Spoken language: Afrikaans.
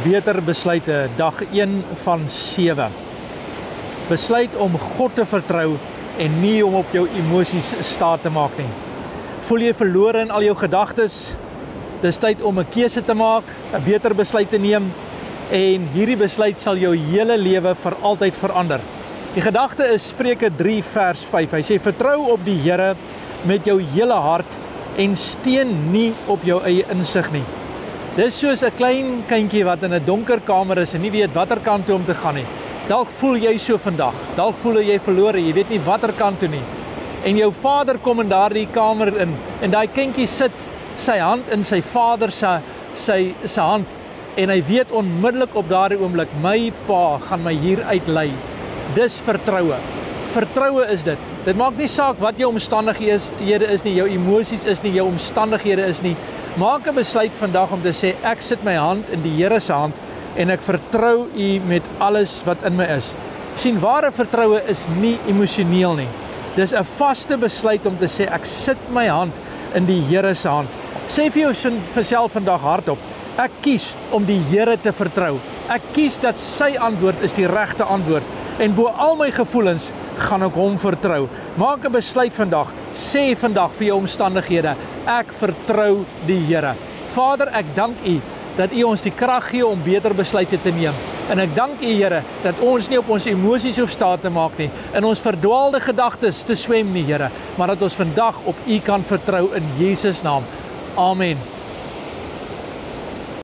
Beter besluite, dag 1 van 7. Besluit om God te vertrou en nie om op jou emosies staat te maak nie. Voel jy verlore in al jou gedagtes? Dis tyd om 'n keuse te maak, 'n beter besluit te neem en hierdie besluit sal jou hele lewe vir altyd verander. Die gedagte is Spreuke 3 vers 5. Hy sê vertrou op die Here met jou hele hart en steun nie op jou eie insig nie. Dis soos 'n klein kindjie wat in 'n donker kamer is en nie weet watter kant toe om te gaan nie. Dalk voel jy so vandag, dalk voel jy verlore, jy weet nie watter kant toe nie. En jou vader kom in daardie kamer in en daai kindjie sit sy hand in sy vader sy hand en hy weet onmiddellik op daardie oomblik, my pa gaan my hier uitlei. Dis vertroue. Vertroue is dit. Dit maak nie saak wat jou omstandighede is nie, jou emosies is nie, jou omstandighede is nie. Maak 'n besluit vandag om te sê ek sit my hand in die Here se hand en ek vertrou U met alles wat in my is. Sien, ware vertroue is nie emosioneel nie. Dis 'n vaste besluit om te sê ek sit my hand in die Here se hand. Sê vir jouself vandag hardop, ek kies om die Here te vertrou. Ek kies dat sy antwoord is die regte antwoord. En bo al my gevoelens gaan ek hom vertrou. Maak 'n besluit vandag. Sê vandag vir jou omstandighede, ek vertrou die Here. Vader, ek dank U dat U ons die krag gee om beter besluite te neem. En ek dank U, Here, dat ons nie op ons emosies hoef staat te maak nie, in ons verdwaalde gedagtes te swem nie, Here, maar dat ons vandag op U kan vertrou in Jesus naam. Amen.